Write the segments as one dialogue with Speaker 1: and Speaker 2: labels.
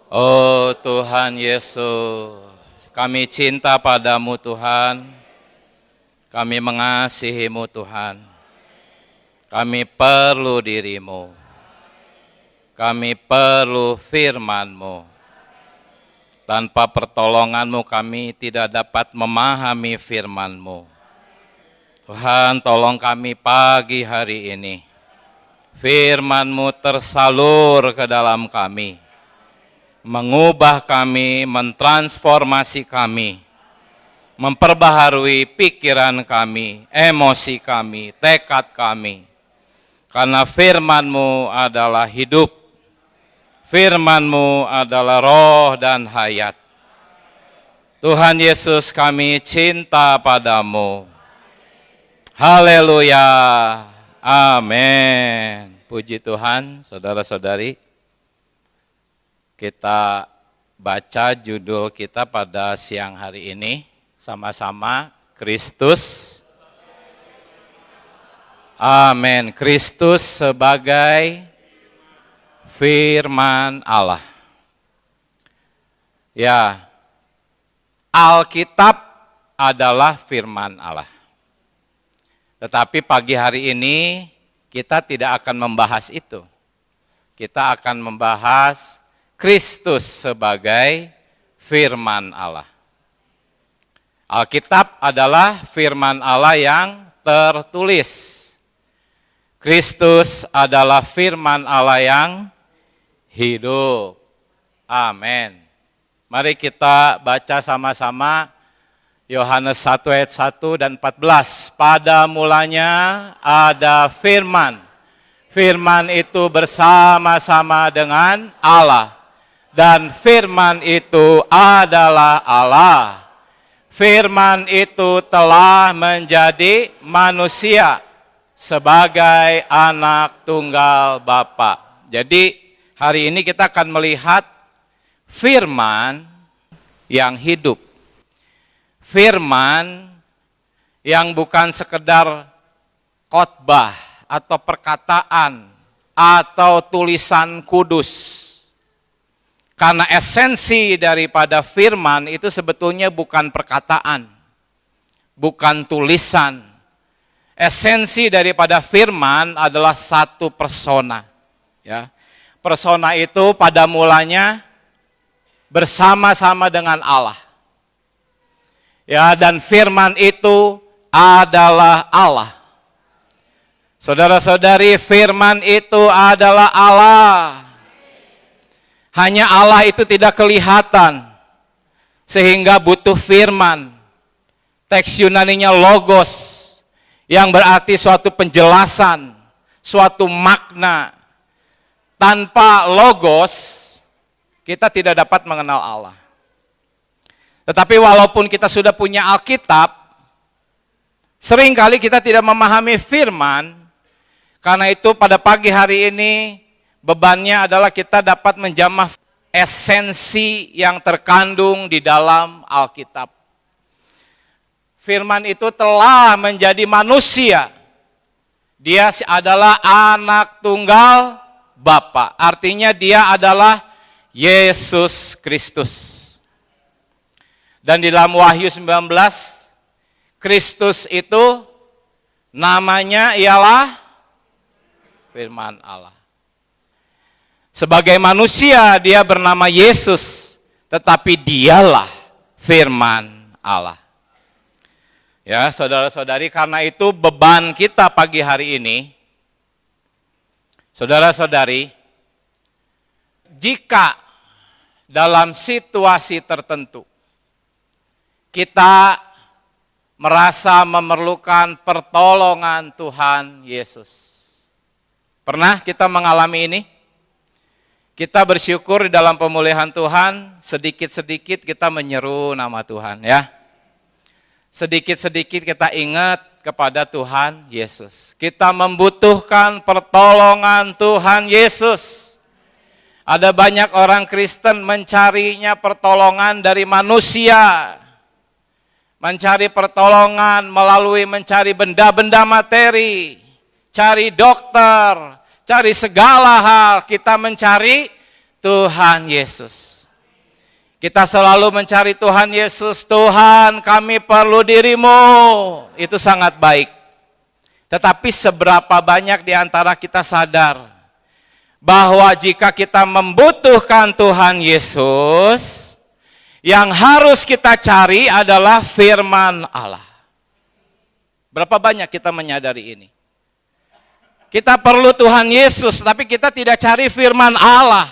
Speaker 1: Oh Tuhan Yesus, kami cinta padamu Tuhan, kami mengasihimu Tuhan, kami perlu dirimu, kami perlu firman-Mu. Tanpa pertolongan-Mu kami tidak dapat memahami firman-Mu. Tuhan, tolong kami pagi hari ini, firman-Mu tersalur ke dalam kami, mengubah kami, mentransformasi kami, memperbaharui pikiran kami, emosi kami, tekad kami. Karena firman-Mu adalah hidup, firman-Mu adalah roh dan hayat. Tuhan Yesus, kami cinta padamu. Haleluya, amin. Puji Tuhan, saudara-saudari. Kita baca judul kita pada siang hari ini, sama-sama Kristus. Amin. Kristus sebagai firman Allah. Ya, Alkitab adalah firman Allah. Tetapi pagi hari ini kita tidak akan membahas itu. Kita akan membahas Kristus sebagai firman Allah. Alkitab adalah firman Allah yang tertulis. Kristus adalah firman Allah yang hidup. Amin. Mari kita baca sama-sama Yohanes 1 ayat 1 dan 14. Pada mulanya ada firman. Firman itu bersama-sama dengan Allah. Dan firman itu adalah Allah. Firman itu telah menjadi manusia sebagai anak tunggal Bapa. Jadi hari ini kita akan melihat firman yang hidup. Firman yang bukan sekedar khotbah atau perkataan atau tulisan kudus. Karena esensi daripada firman itu sebetulnya bukan perkataan, bukan tulisan. Esensi daripada firman adalah satu persona. Ya. Persona itu pada mulanya bersama-sama dengan Allah. Ya, dan firman itu adalah Allah. Saudara-saudari, firman itu adalah Allah. Hanya Allah itu tidak kelihatan, sehingga butuh firman. Teks Yunaninya logos, yang berarti suatu penjelasan, suatu makna. Tanpa logos, kita tidak dapat mengenal Allah. Tetapi walaupun kita sudah punya Alkitab, seringkali kita tidak memahami firman. Karena itu pada pagi hari ini, bebannya adalah kita dapat menjamah esensi yang terkandung di dalam Alkitab. Firman itu telah menjadi manusia. Dia adalah anak tunggal Bapa. Artinya dia adalah Yesus Kristus. Dan di dalam Wahyu 19, Kristus itu namanya ialah firman Allah. Sebagai manusia dia bernama Yesus, tetapi dialah firman Allah. Ya, saudara-saudari, karena itu beban kita pagi hari ini, saudara-saudari, jika dalam situasi tertentu kita merasa memerlukan pertolongan Tuhan Yesus. Pernah kita mengalami ini? Kita bersyukur di dalam pemulihan Tuhan, sedikit-sedikit kita menyeru nama Tuhan, ya. Sedikit-sedikit kita ingat kepada Tuhan Yesus. Kita membutuhkan pertolongan Tuhan Yesus. Ada banyak orang Kristen mencarinya pertolongan dari manusia. Mencari pertolongan melalui mencari benda-benda materi. Cari dokter, cari segala hal, kita mencari Tuhan Yesus. Kita selalu mencari Tuhan Yesus, Tuhan kami perlu dirimu. Itu sangat baik. Tetapi seberapa banyak di antara kita sadar bahwa jika kita membutuhkan Tuhan Yesus, yang harus kita cari adalah firman Allah. Berapa banyak kita menyadari ini? Kita perlu Tuhan Yesus, tapi kita tidak cari firman Allah.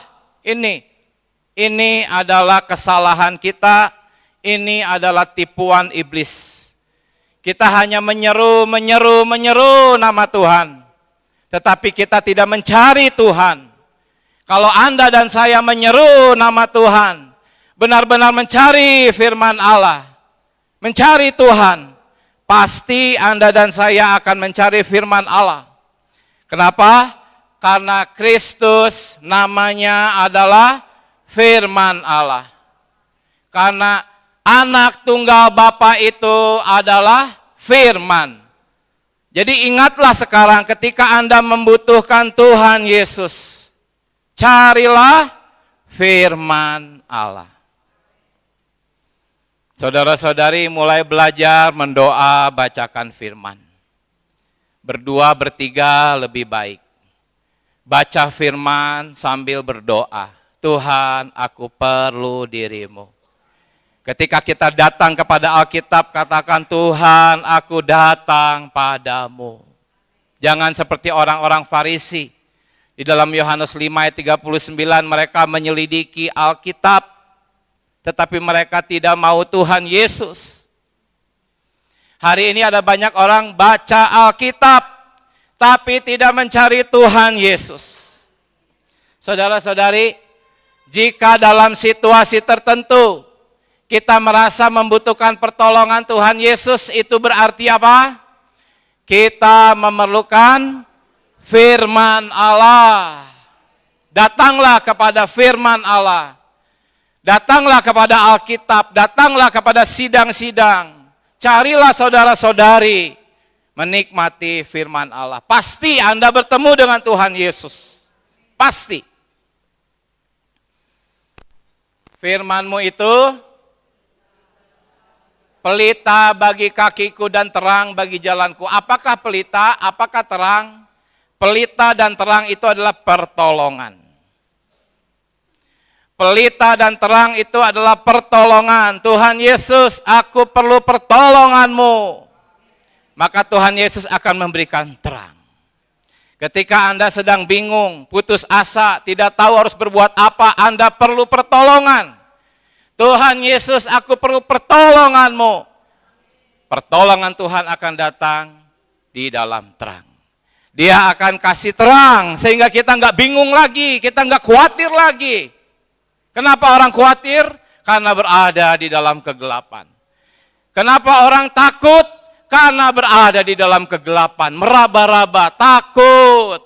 Speaker 1: Ini adalah kesalahan kita, ini adalah tipuan iblis. Kita hanya menyeru nama Tuhan. Tetapi kita tidak mencari Tuhan. Kalau Anda dan saya menyeru nama Tuhan, benar-benar mencari firman Allah, mencari Tuhan, pasti Anda dan saya akan mencari firman Allah. Kenapa? Karena Kristus namanya adalah firman Allah. Karena anak tunggal Bapa itu adalah firman. Jadi ingatlah sekarang ketika Anda membutuhkan Tuhan Yesus, carilah firman Allah. Saudara-saudari mulai belajar mendoa, bacakan firman. Berdua, bertiga lebih baik. Baca firman sambil berdoa. Tuhan, aku perlu dirimu. Ketika kita datang kepada Alkitab, katakan Tuhan, aku datang padamu. Jangan seperti orang-orang Farisi. Di dalam Yohanes 5 ayat 39 mereka menyelidiki Alkitab, tetapi mereka tidak mau Tuhan Yesus. Hari ini ada banyak orang baca Alkitab, tapi tidak mencari Tuhan Yesus. Saudara-saudari, jika dalam situasi tertentu kita merasa membutuhkan pertolongan Tuhan Yesus, itu berarti apa? Kita memerlukan firman Allah. Datanglah kepada firman Allah. Datanglah kepada Alkitab, datanglah kepada sidang-sidang. Carilah saudara-saudari menikmati firman Allah. Pasti Anda bertemu dengan Tuhan Yesus. Pasti. Firman-Mu itu pelita bagi kakiku dan terang bagi jalanku. Apakah pelita? Apakah terang? Pelita dan terang itu adalah pertolongan. Pelita dan terang itu adalah pertolongan. Tuhan Yesus, aku perlu pertolongan-Mu. Maka Tuhan Yesus akan memberikan terang. Ketika Anda sedang bingung, putus asa, tidak tahu harus berbuat apa, Anda perlu pertolongan. Tuhan Yesus, aku perlu pertolongan-Mu. Pertolongan Tuhan akan datang di dalam terang. Dia akan kasih terang, sehingga kita nggak bingung lagi, kita nggak khawatir lagi. Kenapa orang khawatir? Karena berada di dalam kegelapan. Kenapa orang takut? Karena berada di dalam kegelapan, meraba-raba, takut.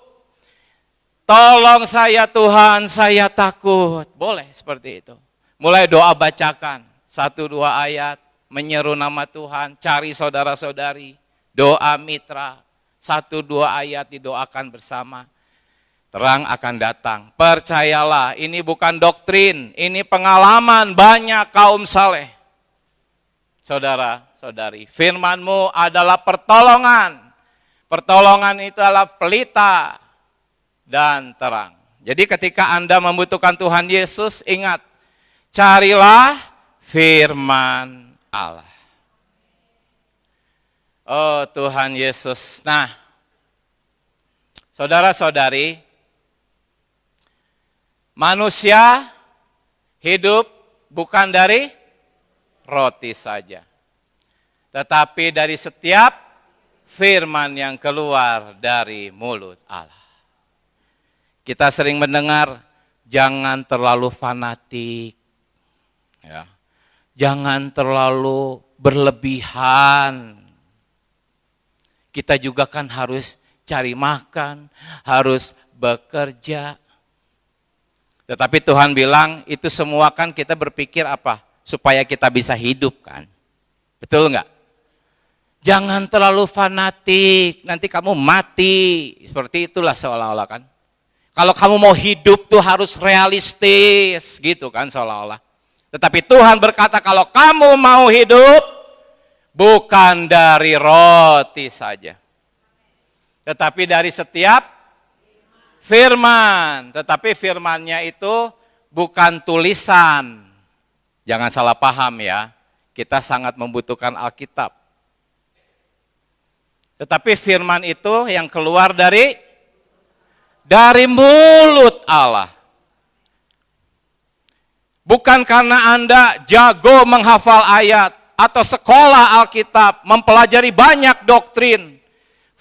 Speaker 1: Tolong saya Tuhan, saya takut. Boleh seperti itu. Mulai doa bacakan, 1-2 ayat, menyeru nama Tuhan, cari saudara-saudari, doa mitra, 1-2 ayat didoakan bersama. Terang akan datang, percayalah, ini bukan doktrin, ini pengalaman banyak kaum saleh. Saudara-saudari, firman-Mu adalah pertolongan. Pertolongan itu adalah pelita dan terang. Jadi ketika Anda membutuhkan Tuhan Yesus, ingat, carilah firman Allah. Oh Tuhan Yesus. Nah, saudara-saudari, manusia hidup bukan dari roti saja, tetapi dari setiap firman yang keluar dari mulut Allah. Kita sering mendengar, jangan terlalu fanatik, ya. Jangan terlalu berlebihan. Kita juga kan harus cari makan, harus bekerja. Tetapi Tuhan bilang, itu semua kan kita berpikir apa? Supaya kita bisa hidup kan. Betul enggak? Jangan terlalu fanatik, nanti kamu mati. Seperti itulah seolah-olah kan. Kalau kamu mau hidup tuh harus realistis gitu kan seolah-olah. Tetapi Tuhan berkata, kalau kamu mau hidup, bukan dari roti saja, tetapi dari setiap firman. Tetapi firmannya itu bukan tulisan. Jangan salah paham ya, kita sangat membutuhkan Alkitab. Tetapi firman itu yang keluar dari mulut Allah. Bukan karena Anda jago menghafal ayat atau sekolah Alkitab, mempelajari banyak doktrin,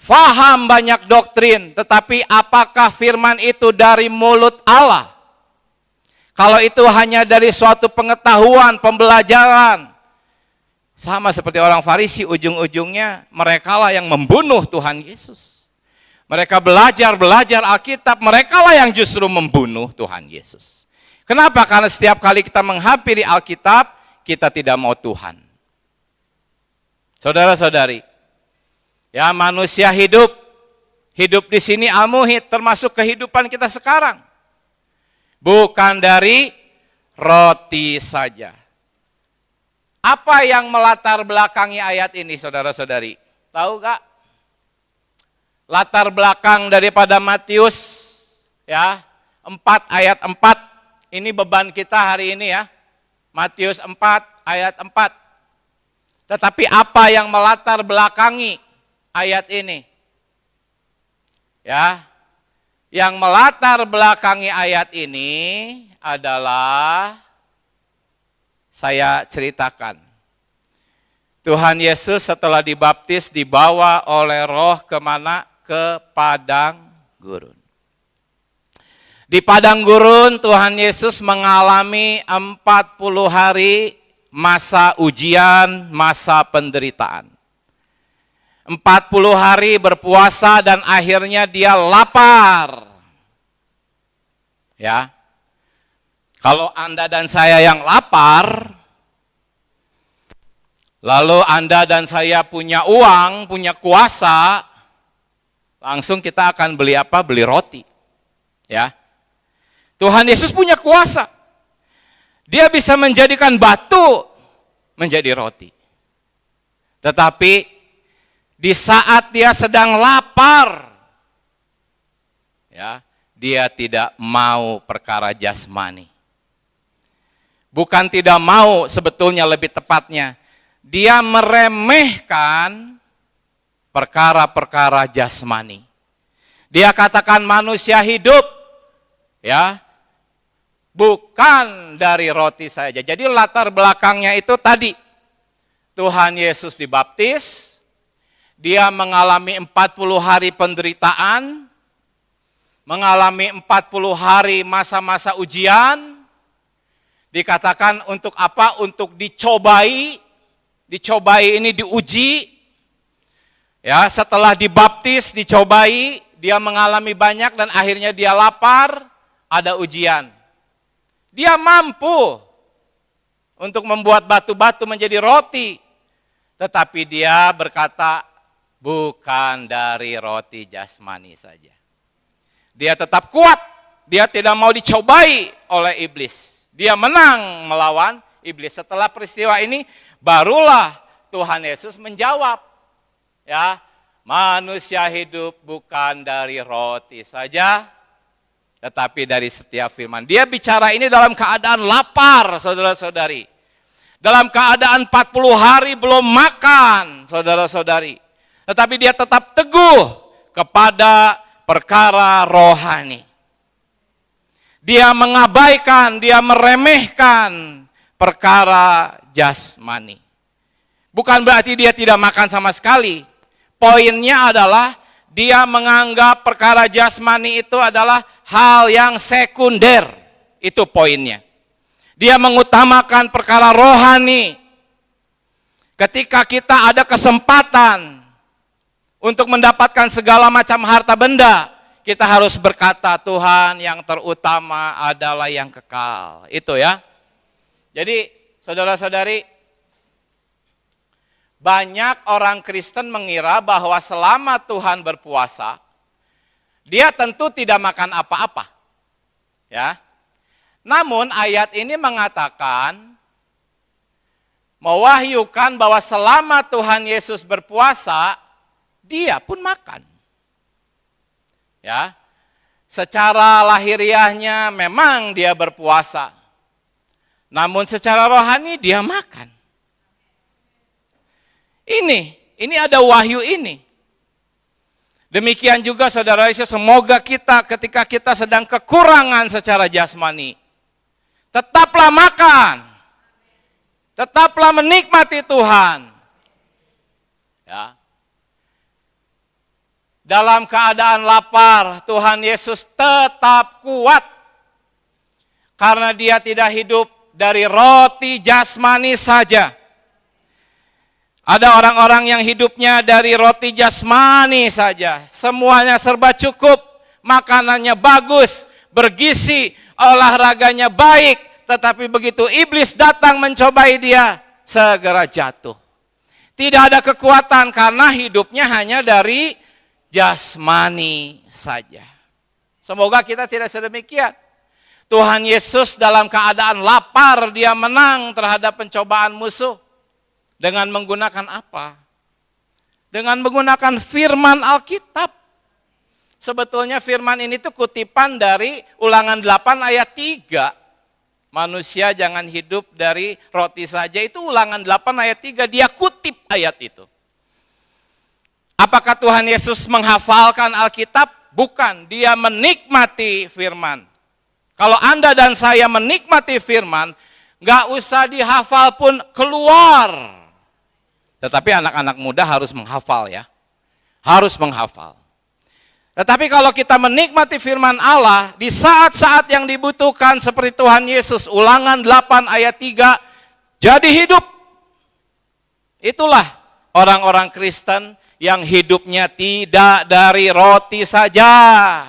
Speaker 1: faham banyak doktrin, tetapi apakah firman itu dari mulut Allah? Kalau itu hanya dari suatu pengetahuan, pembelajaran, sama seperti orang Farisi, ujung-ujungnya merekalah yang membunuh Tuhan Yesus. Mereka belajar Alkitab, merekalah yang justru membunuh Tuhan Yesus. Kenapa? Karena setiap kali kita menghampiri Alkitab, kita tidak mau Tuhan. Saudara-saudari, ya manusia hidup di sini al-muhit, termasuk kehidupan kita sekarang. Bukan dari roti saja. Apa yang melatar belakangi ayat ini, saudara-saudari? Tahu gak? Latar belakang daripada Matius ya 4 ayat 4. Ini beban kita hari ini ya. Matius 4 ayat 4. Tetapi apa yang melatar belakangi ayat ini? Ya. Yang melatar belakangi ayat ini adalah, saya ceritakan. Tuhan Yesus setelah dibaptis dibawa oleh Roh kemana? Ke padang gurun. Di padang gurun Tuhan Yesus mengalami 40 hari masa ujian, masa penderitaan. 40 hari berpuasa dan akhirnya dia lapar. Ya. Kalau Anda dan saya yang lapar, lalu Anda dan saya punya uang, punya kuasa, langsung kita akan beli apa? Beli roti. Ya. Tuhan Yesus punya kuasa. Dia bisa menjadikan batu menjadi roti. Tetapi di saat dia sedang lapar, ya, dia tidak mau perkara jasmani. Bukan tidak mau, sebetulnya lebih tepatnya, dia meremehkan perkara-perkara jasmani. Dia katakan manusia hidup, ya, bukan dari roti saja. Jadi latar belakangnya itu tadi, Tuhan Yesus dibaptis, dia mengalami 40 hari penderitaan, mengalami 40 hari masa-masa ujian, dikatakan untuk apa? Untuk dicobai ini diuji. Ya, setelah dibaptis, dicobai, dia mengalami banyak dan akhirnya dia lapar, ada ujian. Dia mampu untuk membuat batu-batu menjadi roti. Tetapi dia berkata, bukan dari roti jasmani saja. Dia tetap kuat, dia tidak mau dicobai oleh iblis. Dia menang melawan iblis. Setelah peristiwa ini, barulah Tuhan Yesus menjawab. Ya, manusia hidup bukan dari roti saja, tetapi dari setiap firman. Dia bicara ini dalam keadaan lapar, saudara-saudari. Dalam keadaan 40 hari belum makan, saudara-saudari. Tetapi dia tetap teguh kepada perkara rohani. Dia mengabaikan, dia meremehkan perkara jasmani. Bukan berarti dia tidak makan sama sekali. Poinnya adalah dia menganggap perkara jasmani itu adalah hal yang sekunder. Itu poinnya. Dia mengutamakan perkara rohani. Ketika kita ada kesempatan untuk mendapatkan segala macam harta benda, kita harus berkata, Tuhan, yang terutama adalah yang kekal. Itu ya. Jadi, saudara-saudari, banyak orang Kristen mengira bahwa selama Tuhan berpuasa, dia tentu tidak makan apa-apa. Ya. Namun ayat ini mengatakan mewahyukan bahwa selama Tuhan Yesus berpuasa, dia pun makan. Ya. Secara lahiriahnya memang dia berpuasa. Namun secara rohani dia makan. Ini ada wahyu ini. Demikian juga saudara, semoga kita ketika kita sedang kekurangan secara jasmani, tetaplah makan. Tetaplah menikmati Tuhan. Ya. Dalam keadaan lapar, Tuhan Yesus tetap kuat. Karena dia tidak hidup dari roti jasmani saja. Ada orang-orang yang hidupnya dari roti jasmani saja. Semuanya serba cukup, makanannya bagus, bergizi, olahraganya baik. Tetapi begitu iblis datang mencobai dia, segera jatuh. Tidak ada kekuatan karena hidupnya hanya dari jasmani saja. Semoga kita tidak sedemikian. Tuhan Yesus dalam keadaan lapar, dia menang terhadap pencobaan musuh. Dengan menggunakan apa? Dengan menggunakan firman Alkitab. Sebetulnya firman ini tuh kutipan dari Ulangan 8 ayat 3. Manusia jangan hidup dari roti saja, itu Ulangan 8 ayat 3, dia kutip ayat itu. Apakah Tuhan Yesus menghafalkan Alkitab? Bukan, dia menikmati firman. Kalau Anda dan saya menikmati firman, gak usah dihafal pun keluar. Tetapi anak-anak muda harus menghafal ya. Harus menghafal. Tetapi kalau kita menikmati firman Allah, di saat-saat yang dibutuhkan seperti Tuhan Yesus, Ulangan 8 ayat 3, jadi hidup. Itulah orang-orang Kristen yang hidupnya tidak dari roti saja.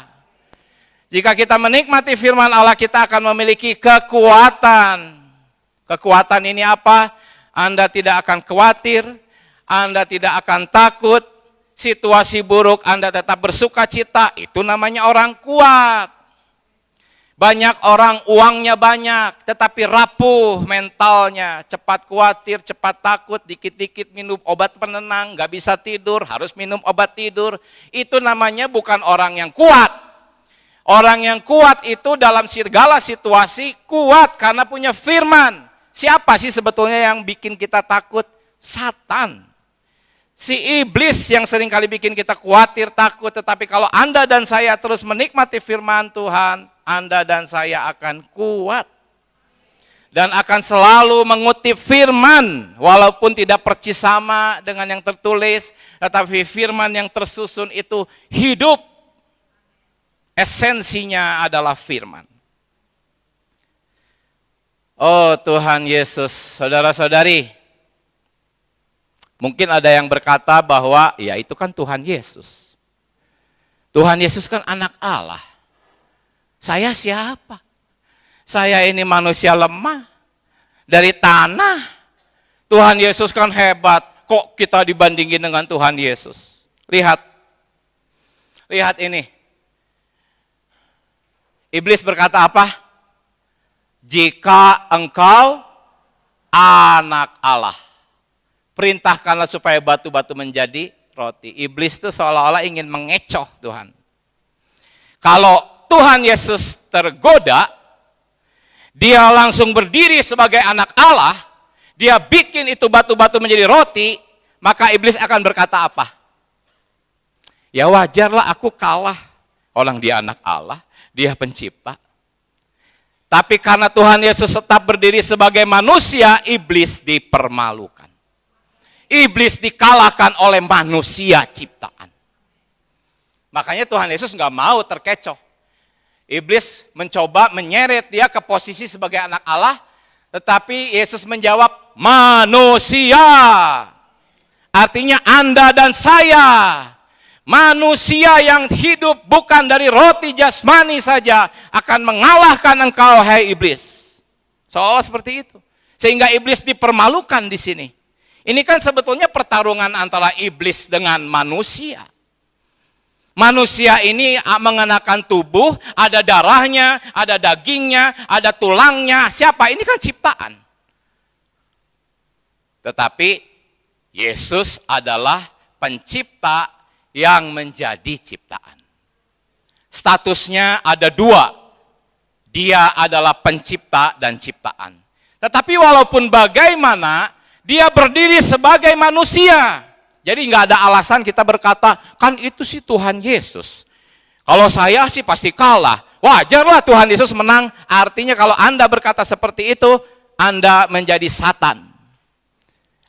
Speaker 1: Jika kita menikmati firman Allah, kita akan memiliki kekuatan. Kekuatan ini apa? Anda tidak akan khawatir, Anda tidak akan takut, situasi buruk Anda tetap bersuka cita, itu namanya orang kuat. Banyak orang uangnya banyak, tetapi rapuh mentalnya, cepat khawatir, cepat takut, dikit-dikit minum obat penenang, gak bisa tidur, harus minum obat tidur. Itu namanya bukan orang yang kuat. Orang yang kuat itu dalam segala situasi kuat karena punya firman. Siapa sih sebetulnya yang bikin kita takut? Satan. Si iblis yang seringkali bikin kita khawatir, takut. Tetapi kalau Anda dan saya terus menikmati firman Tuhan, Anda dan saya akan kuat. Dan akan selalu mengutip firman, walaupun tidak percis sama dengan yang tertulis, tetapi firman yang tersusun itu hidup. Esensinya adalah firman. Oh Tuhan Yesus, saudara-saudari, mungkin ada yang berkata bahwa ya itu kan Tuhan Yesus. Tuhan Yesus kan anak Allah. Saya siapa? Saya ini manusia lemah dari tanah. Tuhan Yesus kan hebat. Kok kita dibandingin dengan Tuhan Yesus? Lihat. Lihat ini. Iblis berkata apa? Jika engkau anak Allah, perintahkanlah supaya batu-batu menjadi roti. Iblis itu seolah-olah ingin mengecoh Tuhan. Kalau Tuhan Yesus tergoda, dia langsung berdiri sebagai anak Allah, dia bikin itu batu-batu menjadi roti, maka iblis akan berkata apa? Ya wajarlah aku kalah. Orang dia anak Allah, dia pencipta. Tapi karena Tuhan Yesus tetap berdiri sebagai manusia, iblis dipermalukan. Iblis dikalahkan oleh manusia ciptaan. Makanya Tuhan Yesus nggak mau terkecoh. Iblis mencoba menyeret dia ke posisi sebagai anak Allah, tetapi Yesus menjawab, manusia. Artinya Anda dan saya. Manusia yang hidup bukan dari roti jasmani saja akan mengalahkan engkau, hai iblis. Seolah seperti itu. Sehingga iblis dipermalukan di sini. Ini kan sebetulnya pertarungan antara iblis dengan manusia. Manusia ini mengenakan tubuh, ada darahnya, ada dagingnya, ada tulangnya. Siapa? Ini kan ciptaan. Tetapi Yesus adalah pencipta yang menjadi ciptaan. Statusnya ada dua. Dia adalah pencipta dan ciptaan. Tetapi walaupun bagaimana, dia berdiri sebagai manusia. Jadi nggak ada alasan kita berkata, kan itu sih Tuhan Yesus. Kalau saya sih pasti kalah. Wajarlah Tuhan Yesus menang. Artinya kalau Anda berkata seperti itu, Anda menjadi Satan.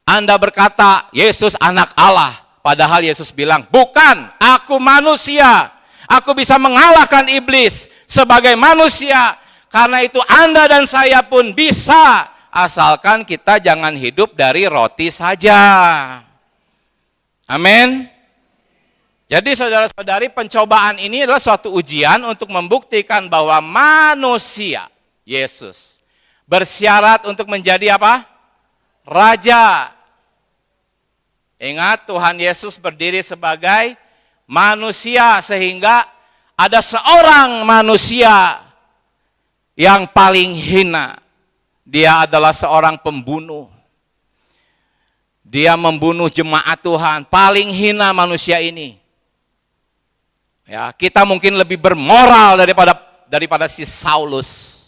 Speaker 1: Anda berkata, Yesus anak Allah. Padahal Yesus bilang, bukan, aku manusia. Aku bisa mengalahkan iblis sebagai manusia. Karena itu Anda dan saya pun bisa. Asalkan kita jangan hidup dari roti saja. Amin. Jadi saudara-saudari, pencobaan ini adalah suatu ujian untuk membuktikan bahwa manusia, Yesus, bersyarat untuk menjadi apa? Raja. Ingat, Tuhan Yesus berdiri sebagai manusia, sehingga ada seorang manusia yang paling hina. Dia adalah seorang pembunuh. Dia membunuh jemaat Tuhan, paling hina manusia ini. Ya, kita mungkin lebih bermoral daripada si Saulus.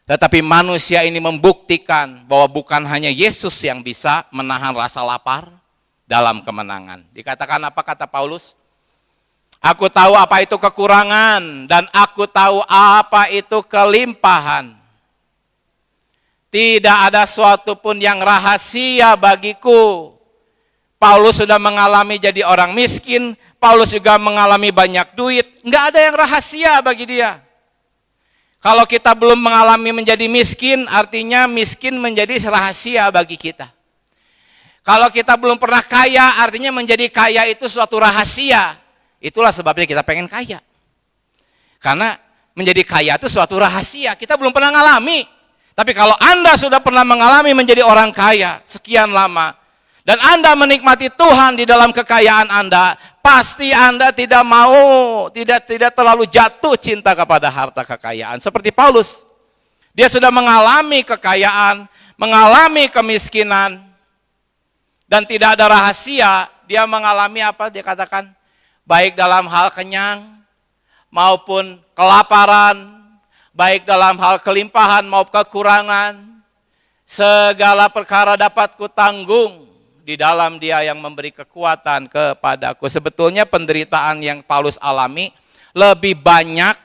Speaker 1: Tetapi manusia ini membuktikan bahwa bukan hanya Yesus yang bisa menahan rasa lapar dalam kemenangan. Dikatakan apa kata Paulus? Aku tahu apa itu kekurangan dan aku tahu apa itu kelimpahan. Tidak ada suatu pun yang rahasia bagiku. Paulus sudah mengalami jadi orang miskin, Paulus juga mengalami banyak duit. Enggak ada yang rahasia bagi dia. Kalau kita belum mengalami menjadi miskin, artinya miskin menjadi rahasia bagi kita. Kalau kita belum pernah kaya, artinya menjadi kaya itu suatu rahasia. Itulah sebabnya kita pengen kaya. Karena menjadi kaya itu suatu rahasia, kita belum pernah mengalami. Tapi kalau Anda sudah pernah mengalami menjadi orang kaya sekian lama, dan Anda menikmati Tuhan di dalam kekayaan Anda, pasti Anda tidak mau, tidak terlalu jatuh cinta kepada harta kekayaan. Seperti Paulus, dia sudah mengalami kekayaan, mengalami kemiskinan, dan tidak ada rahasia. Dia mengalami apa? Dia katakan, baik dalam hal kenyang maupun kelaparan, baik dalam hal kelimpahan maupun kekurangan, segala perkara dapat kutanggung di dalam Dia yang memberi kekuatan kepadaku. Sebetulnya penderitaan yang Paulus alami lebih banyak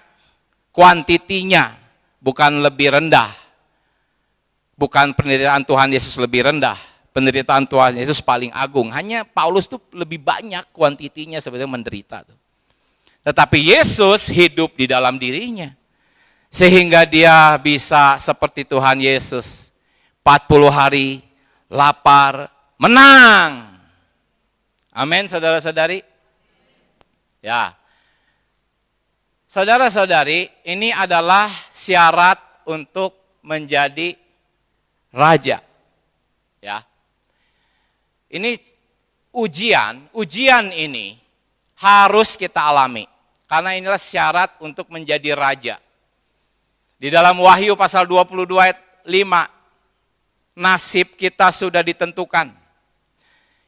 Speaker 1: kuantitinya, bukan lebih rendah. Bukan penderitaan Tuhan Yesus lebih rendah. Penderitaan Tuhan Yesus paling agung. Hanya Paulus tuh lebih banyak kuantitinya sebetulnya menderita. Tetapi Yesus hidup di dalam dirinya. Sehingga dia bisa seperti Tuhan Yesus. 40 hari lapar, menang. Amin, saudara-saudari. Ya. Saudara-saudari, ini adalah syarat untuk menjadi raja. Ya. Ini ujian ini harus kita alami. Karena inilah syarat untuk menjadi raja. Di dalam Wahyu pasal 22 ayat 5, nasib kita sudah ditentukan.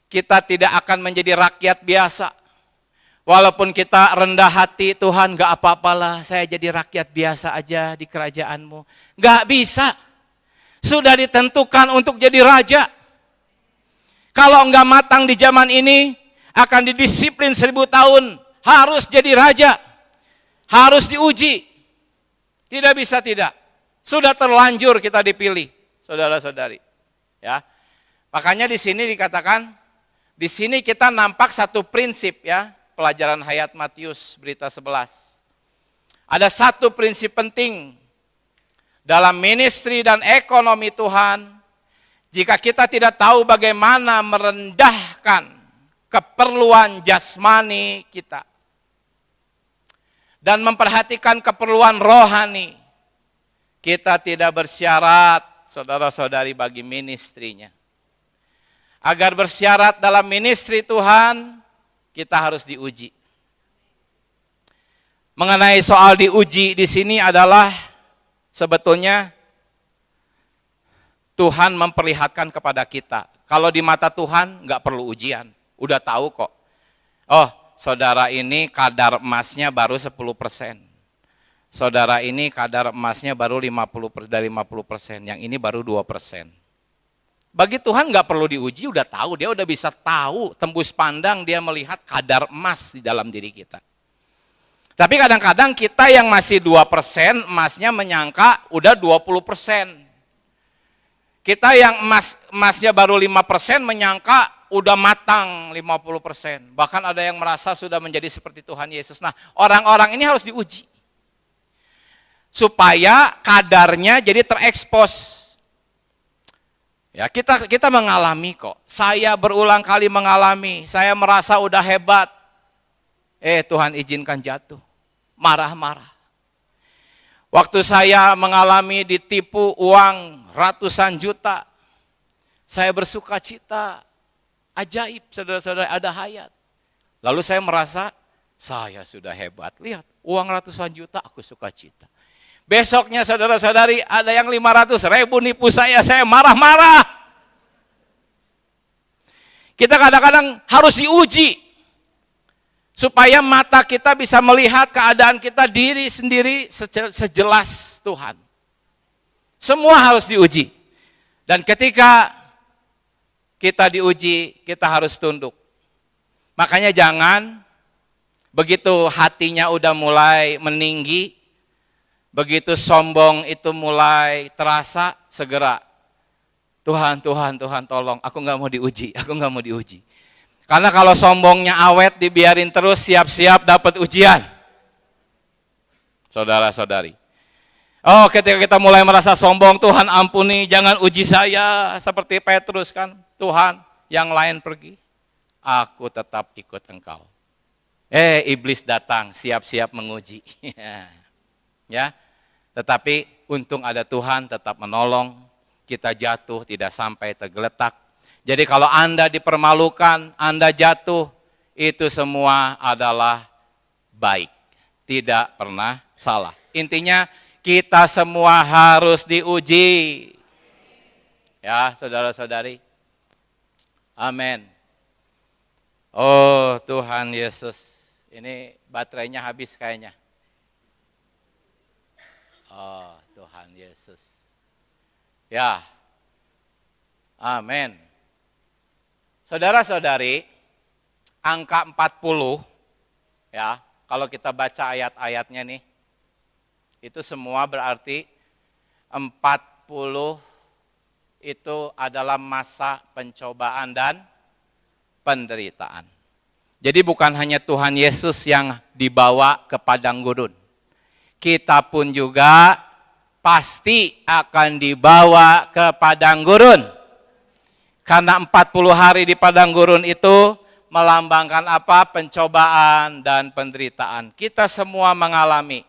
Speaker 1: Kita tidak akan menjadi rakyat biasa. Walaupun kita rendah hati, Tuhan gak apa-apalah, saya jadi rakyat biasa aja di kerajaanmu. Gak bisa. Sudah ditentukan untuk jadi raja. Kalau enggak matang di zaman ini, akan didisiplin 1000 tahun. Harus jadi raja. Harus diuji. Tidak bisa tidak. Sudah terlanjur kita dipilih, saudara-saudari. Ya. Makanya di sini dikatakan, di sini kita nampak satu prinsip ya, pelajaran Hayat Matius berita 11. Ada satu prinsip penting dalam ministry dan ekonomi Tuhan. Jika kita tidak tahu bagaimana merendahkan keperluan jasmani kita dan memperhatikan keperluan rohani, kita tidak bersyarat, saudara-saudari, bagi ministrinya. Agar bersyarat dalam ministri Tuhan, kita harus diuji. Mengenai soal diuji di sini adalah sebetulnya Tuhan memperlihatkan kepada kita. Kalau di mata Tuhan nggak perlu ujian, udah tahu kok. Oh, saudara ini kadar emasnya baru 10%. Saudara ini kadar emasnya baru 50%, yang ini baru 2%. Bagi Tuhan nggak perlu diuji, udah tahu, dia udah bisa tahu, tembus pandang dia melihat kadar emas di dalam diri kita. Tapi kadang-kadang kita yang masih 2%, emasnya menyangka udah 20%. Kita yang emasnya baru 5% menyangka udah matang 50%. Bahkan ada yang merasa sudah menjadi seperti Tuhan Yesus. Nah, orang-orang ini harus diuji. Supaya kadarnya jadi terekspos. Ya, kita mengalami kok. Saya berulang kali mengalami, saya merasa udah hebat. Tuhan izinkan jatuh. Marah-marah. Waktu saya mengalami ditipu uang ratusan juta, saya bersuka cita, ajaib saudara-saudara, ada hayat. Lalu saya merasa, saya sudah hebat, lihat uang ratusan juta aku suka cita. Besoknya saudara-saudari ada yang 500.000 nipu saya marah-marah. Kita kadang-kadang harus diuji. Supaya mata kita bisa melihat keadaan kita diri sendiri sejelas Tuhan. Semua harus diuji. Dan ketika kita diuji, kita harus tunduk. Makanya jangan begitu hatinya udah mulai meninggi, begitu sombong itu mulai terasa, segera. Tuhan tolong, aku nggak mau diuji. Karena kalau sombongnya awet dibiarin terus, siap-siap dapat ujian. Saudara-saudari. Oh, ketika kita mulai merasa sombong, Tuhan ampuni, jangan uji saya. Seperti Petrus kan, Tuhan yang lain pergi, aku tetap ikut engkau. Iblis datang, siap-siap menguji. Ya, tetapi untung ada Tuhan tetap menolong, kita jatuh tidak sampai tergeletak. Jadi kalau Anda dipermalukan, Anda jatuh, itu semua adalah baik. Tidak pernah salah. Intinya kita semua harus diuji. Ya, saudara-saudari. Amin. Oh Tuhan Yesus. Ini baterainya habis kayaknya. Oh Tuhan Yesus. Ya. Amin. Saudara-saudari, angka 40, ya, kalau kita baca ayat-ayatnya nih, itu semua berarti 40 itu adalah masa pencobaan dan penderitaan. Jadi bukan hanya Tuhan Yesus yang dibawa ke padang gurun. Kita pun juga pasti akan dibawa ke padang gurun. Karena 40 hari di padang gurun itu melambangkan apa? Pencobaan dan penderitaan. Kita semua mengalami.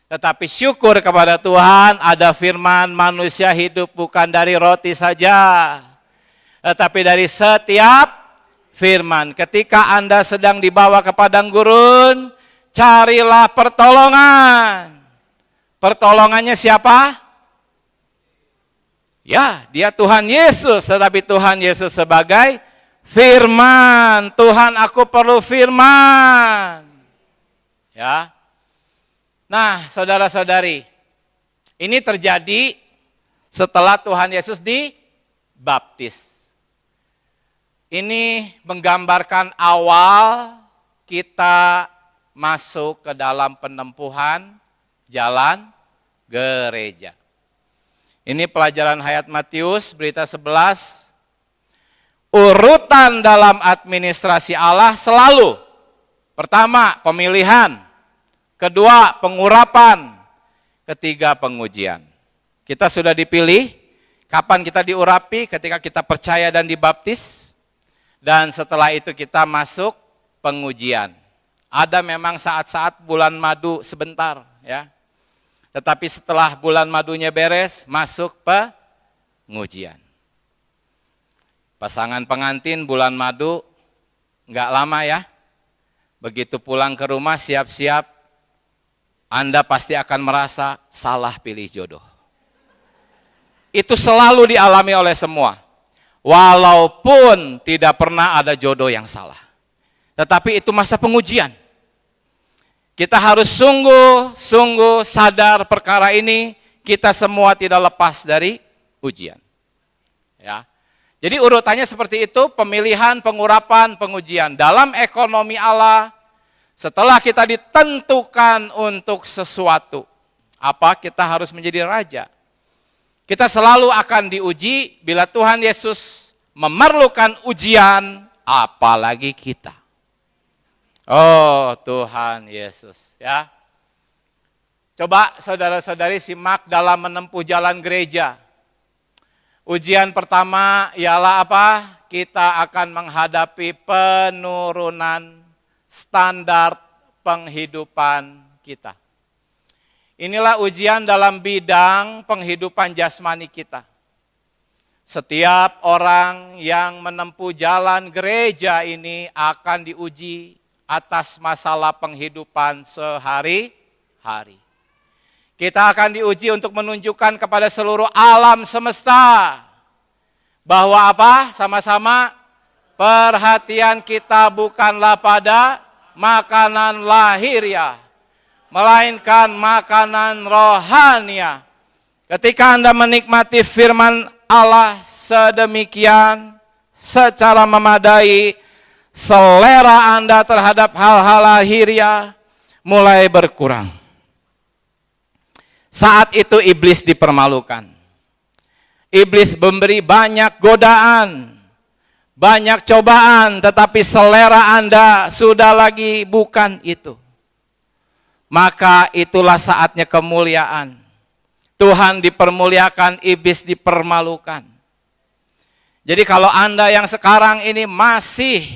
Speaker 1: Tetapi syukur kepada Tuhan, ada firman manusia hidup bukan dari roti saja, tetapi dari setiap firman. Ketika Anda sedang dibawa ke padang gurun, carilah pertolongan. Pertolongannya siapa? Ya, dia Tuhan Yesus, tetapi Tuhan Yesus sebagai firman. Tuhan, aku perlu firman. Ya. Nah, saudara-saudari, ini terjadi setelah Tuhan Yesus dibaptis. Ini menggambarkan awal kita masuk ke dalam penempuhan jalan gereja. Ini pelajaran hayat Matius, berita 11. Urutan dalam administrasi Allah selalu. Pertama, pemilihan. Kedua, pengurapan. Ketiga, pengujian. Kita sudah dipilih. Kapan kita diurapi? Ketika kita percaya dan dibaptis. Dan setelah itu kita masuk pengujian. Ada memang saat-saat bulan madu sebentar, ya. Tetapi setelah bulan madunya beres, masuk pengujian. Pasangan pengantin bulan madu, nggak lama ya. Begitu pulang ke rumah siap-siap, Anda pasti akan merasa salah pilih jodoh. Itu selalu dialami oleh semua. Walaupun tidak pernah ada jodoh yang salah. Tetapi itu masa pengujian. Kita harus sungguh-sungguh sadar perkara ini, kita semua tidak lepas dari ujian. Ya. Jadi urutannya seperti itu, pemilihan, pengurapan, pengujian. Dalam ekonomi Allah, setelah kita ditentukan untuk sesuatu, apa kita harus menjadi raja. Kita selalu akan diuji bila Tuhan Yesus memerlukan ujian, apalagi kita. Oh Tuhan Yesus, ya. Coba saudara-saudari simak dalam menempuh jalan gereja. Ujian pertama ialah apa? Kita akan menghadapi penurunan standar penghidupan kita. Inilah ujian dalam bidang penghidupan jasmani kita. Setiap orang yang menempuh jalan gereja ini akan diuji atas masalah penghidupan sehari-hari. Kita akan diuji untuk menunjukkan kepada seluruh alam semesta bahwa apa? Sama-sama perhatian kita bukanlah pada makanan lahiriah, melainkan makanan rohania. Ketika Anda menikmati firman Allah sedemikian secara memadai, selera Anda terhadap hal-hal lahiriah mulai berkurang. Saat itu iblis dipermalukan. Iblis memberi banyak godaan, banyak cobaan, tetapi selera Anda sudah lagi bukan itu. Maka itulah saatnya kemuliaan. Tuhan dipermuliakan, iblis dipermalukan. Jadi kalau Anda yang sekarang ini masih,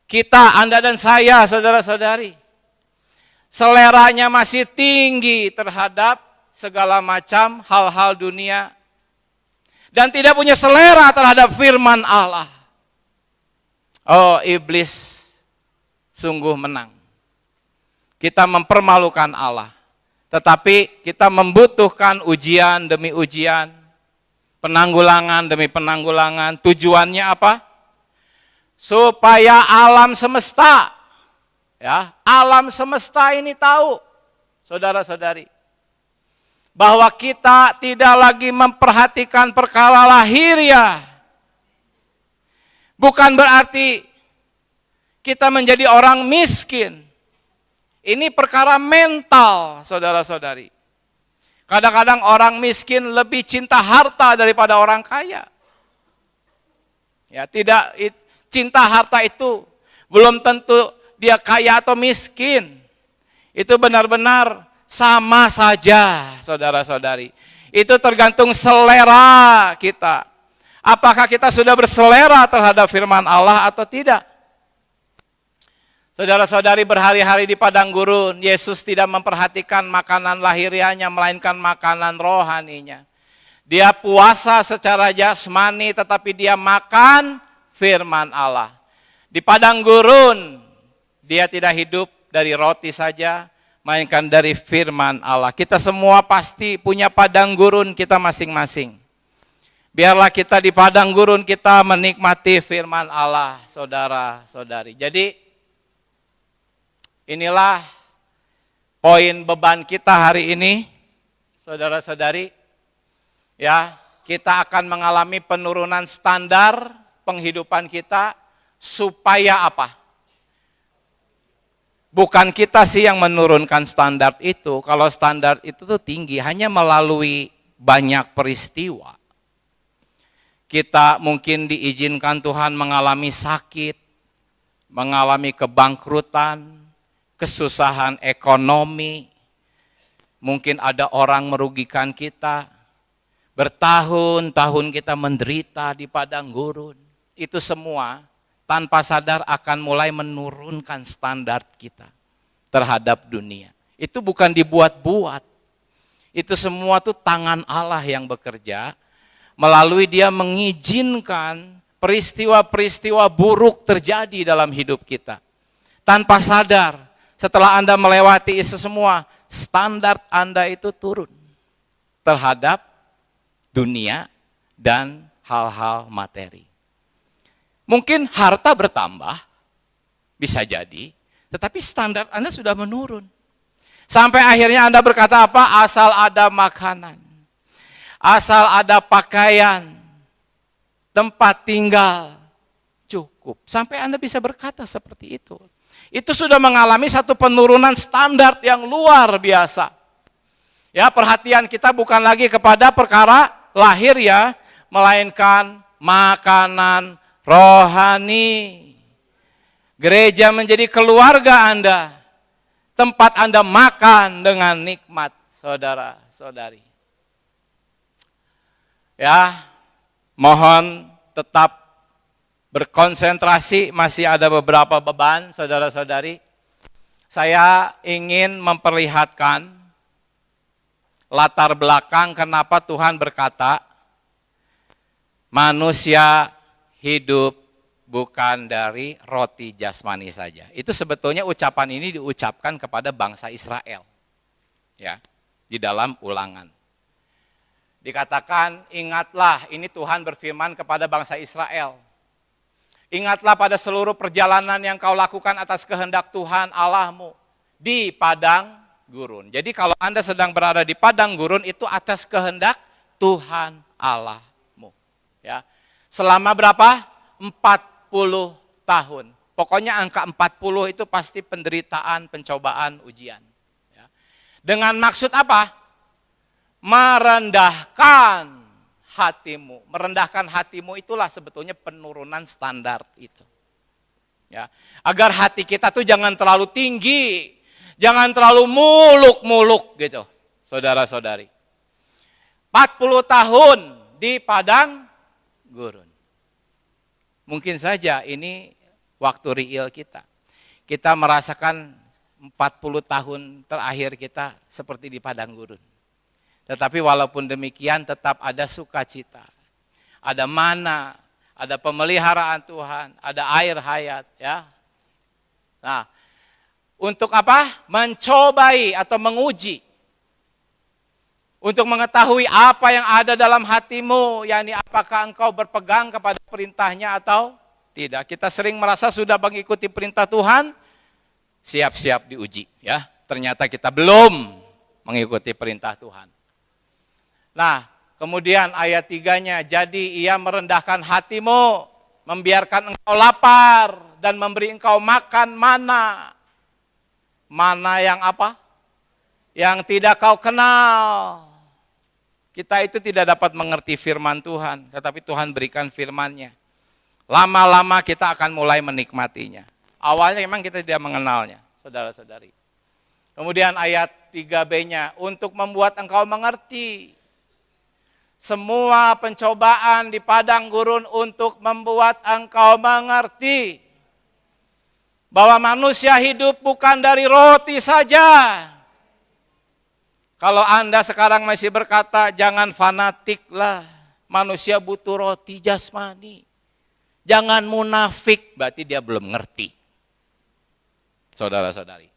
Speaker 1: kita, Anda dan saya, saudara-saudari, seleranya masih tinggi terhadap segala macam hal-hal dunia, dan tidak punya selera terhadap firman Allah. Oh, iblis sungguh menang. Kita mempermalukan Allah. Tetapi kita membutuhkan ujian demi ujian, penanggulangan demi penanggulangan. Tujuannya apa? Supaya alam semesta, ya, alam semesta ini tahu, saudara-saudari, bahwa kita tidak lagi memperhatikan perkara lahiriah. Bukan berarti kita menjadi orang miskin. Ini perkara mental, saudara-saudari. Kadang-kadang orang miskin lebih cinta harta daripada orang kaya. Ya, tidak, cinta harta itu belum tentu dia kaya atau miskin. Itu benar-benar sama saja, saudara-saudari. Itu tergantung selera kita. Apakah kita sudah berselera terhadap firman Allah atau tidak? Saudara-saudari, berhari-hari di padang gurun, Yesus tidak memperhatikan makanan lahiriahnya, melainkan makanan rohaninya. Dia puasa secara jasmani, tetapi dia makan firman Allah. Di padang gurun, dia tidak hidup dari roti saja, melainkan dari firman Allah. Kita semua pasti punya padang gurun kita masing-masing. Biarlah kita di padang gurun kita menikmati firman Allah, saudara-saudari. Jadi, inilah poin beban kita hari ini, saudara-saudari. Ya, kita akan mengalami penurunan standar penghidupan kita supaya apa? Bukan kita sih yang menurunkan standar itu. Kalau standar itu tuh tinggi, hanya melalui banyak peristiwa. Kita mungkin diizinkan Tuhan mengalami sakit, mengalami kebangkrutan, kesusahan ekonomi, mungkin ada orang merugikan kita, bertahun-tahun kita menderita di padang gurun. Itu semua tanpa sadar akan mulai menurunkan standar kita terhadap dunia. Itu bukan dibuat-buat. Itu semua tuh tangan Allah yang bekerja, melalui Dia mengizinkan peristiwa-peristiwa buruk terjadi dalam hidup kita. Tanpa sadar, setelah Anda melewati itu semua, standar Anda itu turun terhadap dunia dan hal-hal materi. Mungkin harta bertambah, bisa jadi, tetapi standar Anda sudah menurun. Sampai akhirnya Anda berkata apa? Asal ada makanan, asal ada pakaian, tempat tinggal, cukup. Sampai Anda bisa berkata seperti itu. Itu sudah mengalami satu penurunan standar yang luar biasa. Ya, perhatian kita bukan lagi kepada perkara lahir ya, melainkan makanan rohani. Gereja menjadi keluarga Anda, tempat Anda makan dengan nikmat, saudara-saudari. Ya, mohon tetap berkonsentrasi, masih ada beberapa beban, saudara-saudari. Saya ingin memperlihatkan latar belakang kenapa Tuhan berkata, manusia hidup bukan dari roti jasmani saja. Itu sebetulnya ucapan ini diucapkan kepada bangsa Israel. Ya, di dalam Ulangan. Dikatakan, ingatlah, ini Tuhan berfirman kepada bangsa Israel. Ingatlah pada seluruh perjalanan yang kau lakukan atas kehendak Tuhan Allahmu di padang gurun. Jadi kalau Anda sedang berada di padang gurun itu atas kehendak Tuhan Allahmu. Ya. Selama berapa? 40 tahun. Pokoknya angka 40 itu pasti penderitaan, pencobaan, ujian. Ya. Dengan maksud apa? Merendahkan hatimu. Merendahkan hatimu itulah sebetulnya penurunan standar itu. Ya. Agar hati kita tuh jangan terlalu tinggi, jangan terlalu muluk-muluk gitu, saudara-saudari. 40 tahun di padang gurun. Mungkin saja ini waktu real kita. Kita merasakan 40 tahun terakhir kita seperti di padang gurun. Tetapi walaupun demikian tetap ada sukacita, ada mana, ada pemeliharaan Tuhan, ada air hayat, ya. Nah, untuk apa? Mencobai atau menguji. Untuk mengetahui apa yang ada dalam hatimu, yakni apakah engkau berpegang kepada perintahnya atau tidak. Kita sering merasa sudah mengikuti perintah Tuhan, siap-siap diuji, ya. Ternyata kita belum mengikuti perintah Tuhan. Nah, kemudian ayat 3-nya, jadi ia merendahkan hatimu, membiarkan engkau lapar, dan memberi engkau makan mana. Mana yang apa? Yang tidak kau kenal. Kita itu tidak dapat mengerti firman Tuhan, tetapi Tuhan berikan firman-Nya. Lama-lama kita akan mulai menikmatinya. Awalnya memang kita tidak mengenalnya, saudara-saudari. Kemudian ayat 3b-nya, untuk membuat engkau mengerti. Semua pencobaan di padang gurun untuk membuat engkau mengerti bahwa manusia hidup bukan dari roti saja. Kalau Anda sekarang masih berkata, jangan fanatiklah, manusia butuh roti jasmani. Jangan munafik, berarti dia belum ngerti. Saudara-saudari.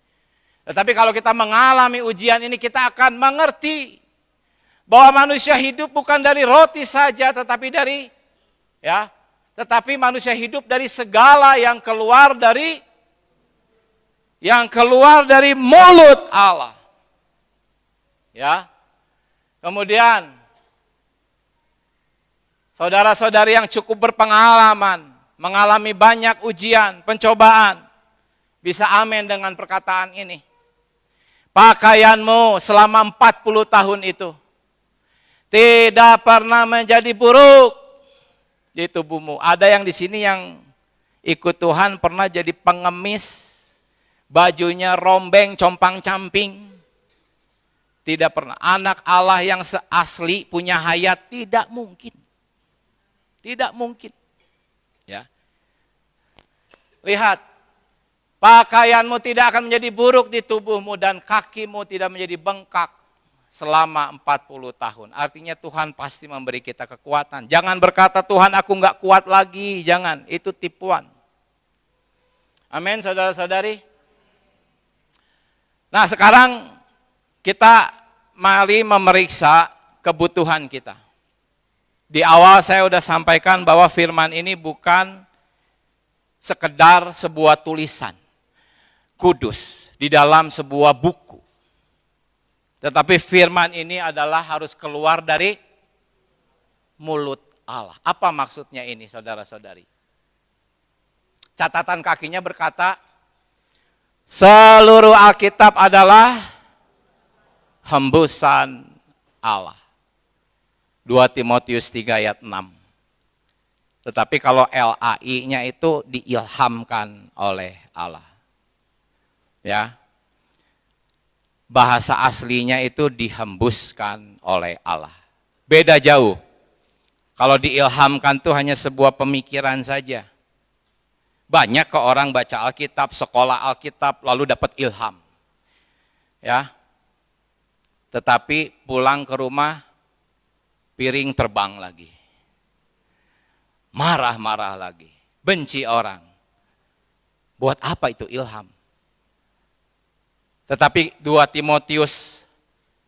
Speaker 1: Tetapi kalau kita mengalami ujian ini, kita akan mengerti bahwa manusia hidup bukan dari roti saja, tetapi manusia hidup dari segala yang keluar dari mulut Allah. Ya. Kemudian saudara-saudari yang cukup berpengalaman, mengalami banyak ujian, pencobaan, bisa amin dengan perkataan ini. Pakaianmu selama 40 tahun itu tidak pernah menjadi buruk di tubuhmu. Ada yang di sini yang ikut Tuhan pernah jadi pengemis, bajunya rombeng, compang-camping. Tidak pernah. Anak Allah yang seasli punya hayat tidak mungkin. Tidak mungkin. Ya. Lihat, pakaianmu tidak akan menjadi buruk di tubuhmu dan kakimu tidak menjadi bengkak selama 40 tahun. Artinya Tuhan pasti memberi kita kekuatan. Jangan berkata, Tuhan aku enggak kuat lagi. Jangan, itu tipuan. Amin, saudara-saudari. Nah, sekarang kita mari memeriksa kebutuhan kita. Di awal saya sudah sampaikan bahwa firman ini bukan sekedar sebuah tulisan kudus di dalam sebuah buku. Tetapi firman ini adalah harus keluar dari mulut Allah. Apa maksudnya ini, saudara-saudari? Catatan kakinya berkata, seluruh Alkitab adalah hembusan Allah. 2 Timotius 3 ayat 6. Tetapi kalau LAI-nya itu diilhamkan oleh Allah. Ya. Bahasa aslinya itu dihembuskan oleh Allah. Beda jauh. Kalau diilhamkan itu hanya sebuah pemikiran saja. Banyak kok orang baca Alkitab, sekolah Alkitab, lalu dapat ilham. Ya. Tetapi pulang ke rumah, piring terbang lagi. Marah-marah lagi. Benci orang. Buat apa itu ilham? Tetapi 2 Timotius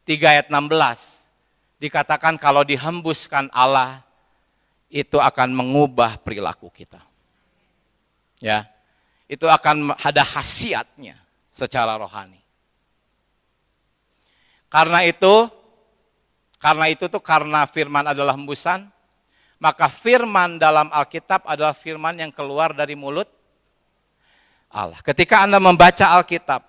Speaker 1: 3 ayat 16 dikatakan kalau dihembuskan Allah itu akan mengubah perilaku kita. Ya. Itu akan ada khasiatnya secara rohani. Karena firman adalah hembusan, maka firman dalam Alkitab adalah firman yang keluar dari mulut Allah. Ketika Anda membaca Alkitab,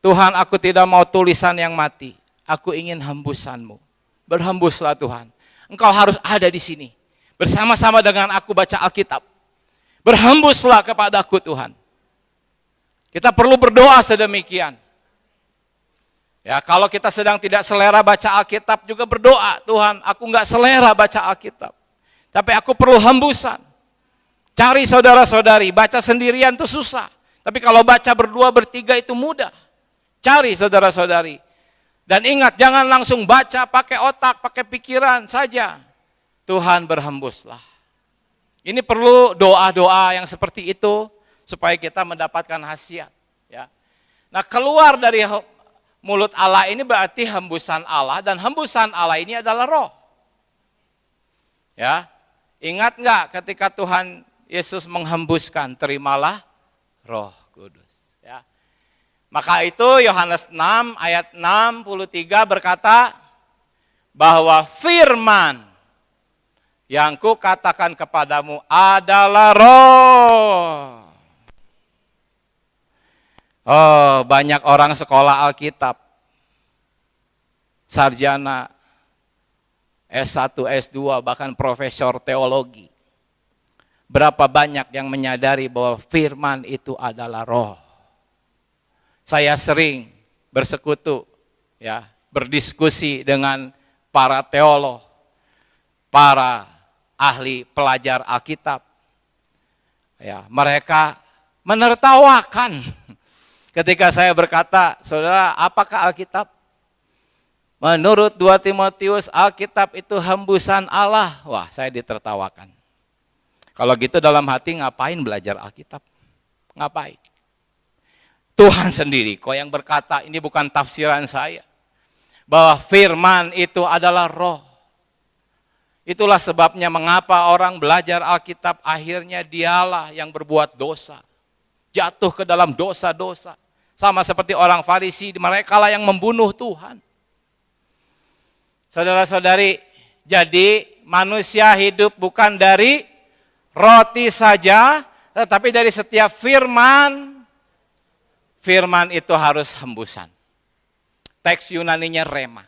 Speaker 1: Tuhan, aku tidak mau tulisan yang mati, aku ingin hembusan-Mu. Berhembuslah Tuhan. Engkau harus ada di sini, bersama-sama dengan aku baca Alkitab. Berhembuslah kepadaku Tuhan. Kita perlu berdoa sedemikian. Ya, kalau kita sedang tidak selera baca Alkitab juga berdoa, Tuhan, aku enggak selera baca Alkitab. Tapi aku perlu hembusan. Cari saudara-saudari, baca sendirian itu susah. Tapi kalau baca berdua, bertiga itu mudah. Cari saudara-saudari. Dan ingat, jangan langsung baca pakai otak, pakai pikiran saja. Tuhan berhembuslah. Ini perlu doa-doa yang seperti itu supaya kita mendapatkan khasiat. Ya. Nah, keluar dari mulut Allah ini berarti hembusan Allah, dan hembusan Allah ini adalah roh. Ya, ingat nggak ketika Tuhan Yesus menghembuskan, terimalah Roh Kudus. Ya. Maka itu Yohanes 6 ayat 63 berkata bahwa firman yang kukatakan kepadamu adalah roh. Oh, banyak orang sekolah Alkitab, sarjana, S1, S2, bahkan profesor teologi. Berapa banyak yang menyadari bahwa firman itu adalah roh. Saya sering bersekutu, ya, berdiskusi dengan para teolog, para ahli pelajar Alkitab. Ya, mereka menertawakan ketika saya berkata, saudara, apakah Alkitab? Menurut 2 Timotius, Alkitab itu hembusan Allah. Wah, saya ditertawakan. Kalau gitu dalam hati ngapain belajar Alkitab? Ngapain? Tuhan sendiri kok yang berkata, ini bukan tafsiran saya. Bahwa firman itu adalah roh. Itulah sebabnya mengapa orang belajar Alkitab akhirnya dialah yang berbuat dosa. Jatuh ke dalam dosa-dosa. Sama seperti orang Farisi, mereka lah yang membunuh Tuhan. Saudara-saudari, jadi manusia hidup bukan dari roti saja, tetapi dari setiap firman. Firman itu harus hembusan. Teks Yunaninya rema.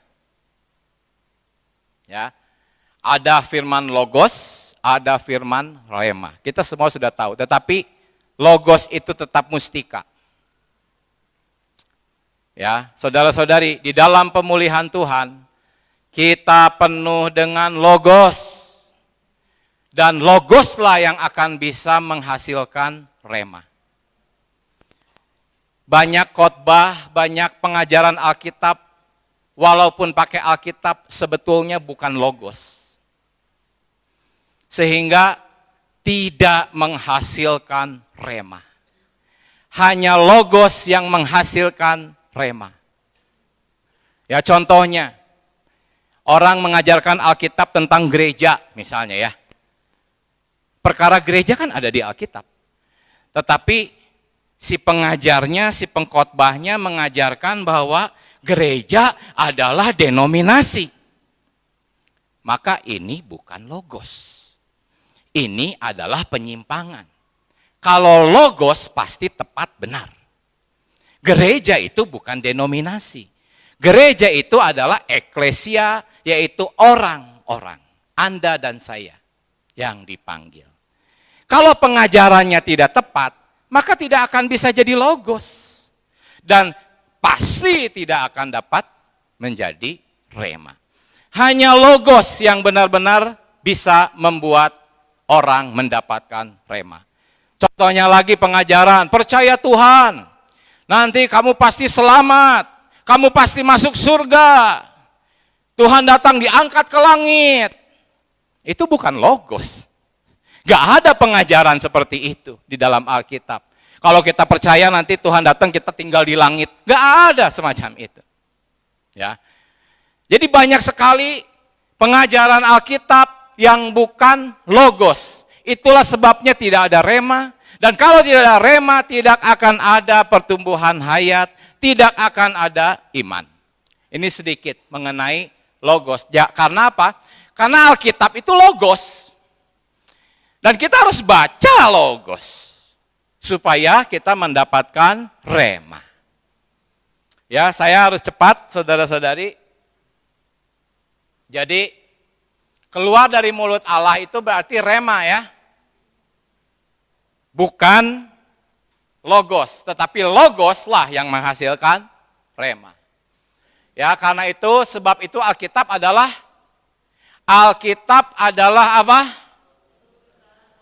Speaker 1: Ya. Ada firman logos, ada firman rema. Kita semua sudah tahu, tetapi logos itu tetap mustika. Ya, saudara-saudari, di dalam pemulihan Tuhan, kita penuh dengan logos. Dan logoslah yang akan bisa menghasilkan rema. Banyak khotbah, banyak pengajaran Alkitab, walaupun pakai Alkitab sebetulnya bukan logos. Sehingga tidak menghasilkan rema. Hanya logos yang menghasilkan rema. Ya, contohnya, Orang mengajarkan Alkitab tentang gereja misalnya ya. Perkara gereja kan ada di Alkitab. Tetapi si pengajarnya, si pengkhotbahnya mengajarkan bahwa gereja adalah denominasi. Maka ini bukan logos. Ini adalah penyimpangan. Kalau logos pasti tepat benar. Gereja itu bukan denominasi. Gereja itu adalah eklesia, yaitu orang-orang, Anda dan saya yang dipanggil. Kalau pengajarannya tidak tepat, maka tidak akan bisa jadi logos. Dan pasti tidak akan dapat menjadi rema. Hanya logos yang benar-benar bisa membuat orang mendapatkan rema. Contohnya lagi pengajaran, percaya Tuhan, nanti kamu pasti selamat. Kamu pasti masuk surga. Tuhan datang diangkat ke langit. Itu bukan logos. Gak ada pengajaran seperti itu di dalam Alkitab. Kalau kita percaya nanti Tuhan datang kita tinggal di langit. Gak ada semacam itu. Ya. Jadi banyak sekali pengajaran Alkitab yang bukan logos. Itulah sebabnya tidak ada rema. Dan kalau tidak ada rema, tidak akan ada pertumbuhan hayat. Tidak akan ada iman. Ini sedikit mengenai logos. Ya, karena apa? Karena Alkitab itu logos. Dan kita harus baca logos. Supaya kita mendapatkan rema. Ya, saya harus cepat, saudara-saudari. Jadi, keluar dari mulut Allah itu berarti rema ya. Bukan logos, tetapi logoslah yang menghasilkan rema. Ya, karena itu, sebab itu Alkitab adalah apa?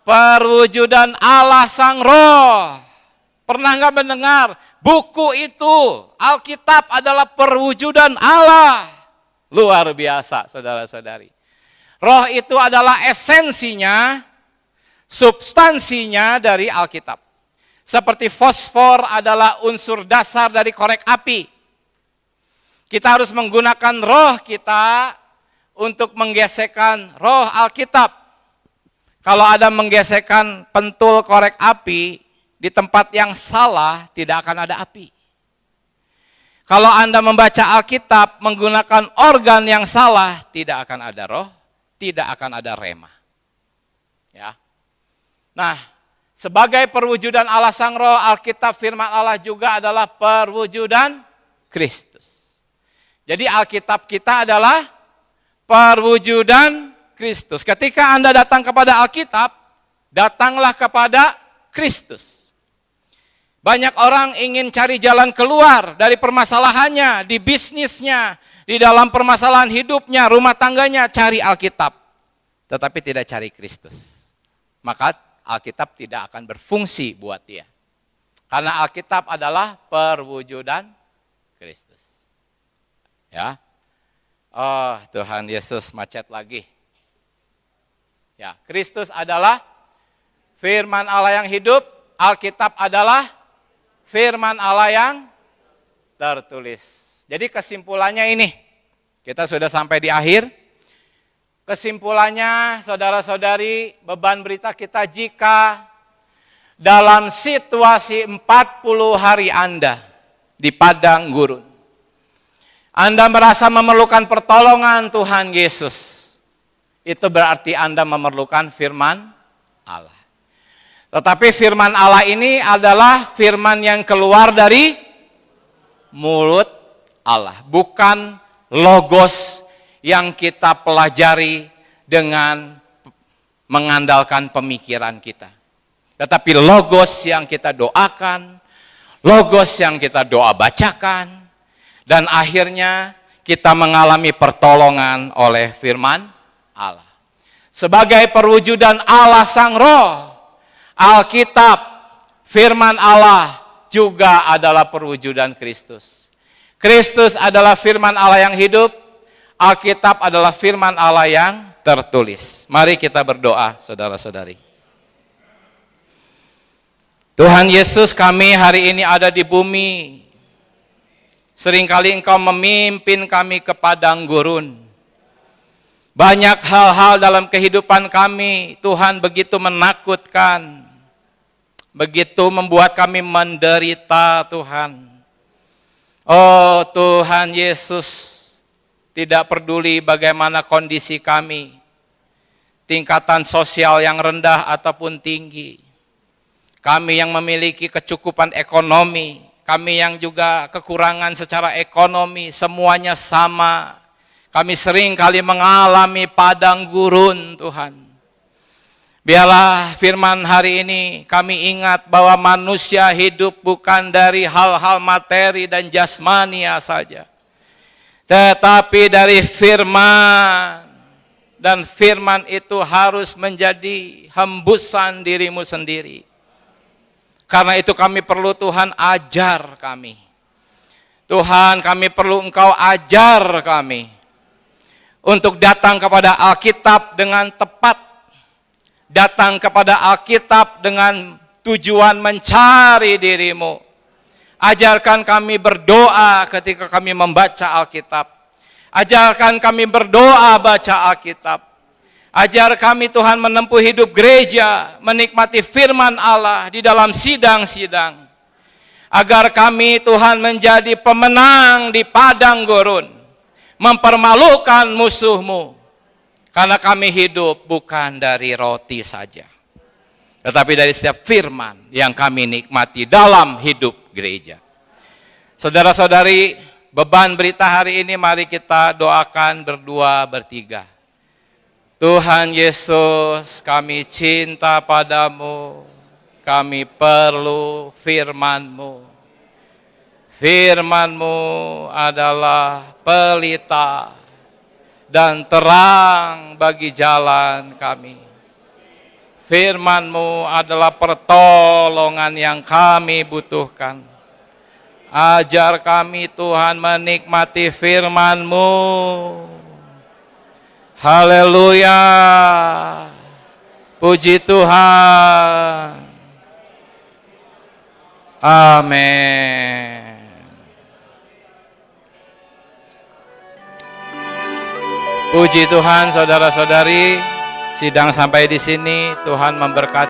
Speaker 1: Perwujudan Allah Sang Roh. Pernah nggak mendengar buku itu? Alkitab adalah perwujudan Allah. Luar biasa, saudara-saudari. Roh itu adalah esensinya, substansinya dari Alkitab. Seperti fosfor adalah unsur dasar dari korek api. Kita harus menggunakan roh kita untuk menggesekkan roh Alkitab. Kalau ada menggesekkan pentul korek api di tempat yang salah, tidak akan ada api. Kalau Anda membaca Alkitab menggunakan organ yang salah, tidak akan ada roh, tidak akan ada rema. Ya. Nah, sebagai perwujudan Allah Sang Roh, Alkitab firman Allah juga adalah perwujudan Kristus. Jadi Alkitab kita adalah perwujudan Kristus. Ketika Anda datang kepada Alkitab, datanglah kepada Kristus. Banyak orang ingin cari jalan keluar dari permasalahannya, di bisnisnya, di dalam permasalahan hidupnya, rumah tangganya, cari Alkitab. Tetapi tidak cari Kristus. Maka Alkitab tidak akan berfungsi buat dia. Karena Alkitab adalah perwujudan Kristus. Ya. Oh, Tuhan Yesus macet lagi. Ya, Kristus adalah firman Allah yang hidup, Alkitab adalah firman Allah yang tertulis. Jadi kesimpulannya ini, kita sudah sampai di akhir. Kesimpulannya, saudara-saudari, beban berita kita jika dalam situasi 40 hari Anda di padang gurun, Anda merasa memerlukan pertolongan Tuhan Yesus, itu berarti Anda memerlukan firman Allah. Tetapi firman Allah ini adalah firman yang keluar dari mulut Allah, bukan logos yang kita pelajari dengan mengandalkan pemikiran kita. Tetapi logos yang kita doakan, logos yang kita doa bacakan, dan akhirnya kita mengalami pertolongan oleh firman Allah. Sebagai perwujudan Allah Sang Roh, Alkitab, firman Allah juga adalah perwujudan Kristus. Kristus adalah firman Allah yang hidup, Alkitab adalah firman Allah yang tertulis. Mari kita berdoa, saudara-saudari. Tuhan Yesus, kami hari ini ada di bumi. Seringkali Engkau memimpin kami ke padang gurun. Banyak hal-hal dalam kehidupan kami, Tuhan, begitu menakutkan, begitu membuat kami menderita, Tuhan. Oh Tuhan Yesus, tidak peduli bagaimana kondisi kami, tingkatan sosial yang rendah ataupun tinggi, kami yang memiliki kecukupan ekonomi, kami yang juga kekurangan secara ekonomi, semuanya sama. Kami sering kali mengalami padang gurun, Tuhan. Biarlah firman hari ini kami ingat bahwa manusia hidup bukan dari hal-hal materi dan jasmania saja, tetapi dari firman. Dan firman itu harus menjadi hembusan dirimu sendiri. Karena itu kami perlu Tuhan ajar kami. Tuhan, kami perlu Engkau ajar kami untuk datang kepada Alkitab dengan tepat, datang kepada Alkitab dengan tujuan mencari dirimu. Ajarkan kami berdoa ketika kami membaca Alkitab. Ajarkan kami berdoa baca Alkitab. Ajar kami Tuhan menempuh hidup gereja, menikmati firman Allah di dalam sidang-sidang. Agar kami Tuhan menjadi pemenang di padang gurun, mempermalukan musuhmu, karena kami hidup bukan dari roti saja, tetapi dari setiap firman yang kami nikmati dalam hidup gereja. Saudara-saudari, beban berita hari ini mari kita doakan berdua bertiga. Tuhan Yesus, kami cinta padamu, kami perlu firman-Mu. Firman-Mu adalah pelita dan terang bagi jalan kami. Firman-Mu adalah pertolongan yang kami butuhkan. Ajar kami Tuhan menikmati firman-Mu. Haleluya. Puji Tuhan. Amin. Puji Tuhan, saudara-saudari, sidang sampai di sini. Tuhan memberkati.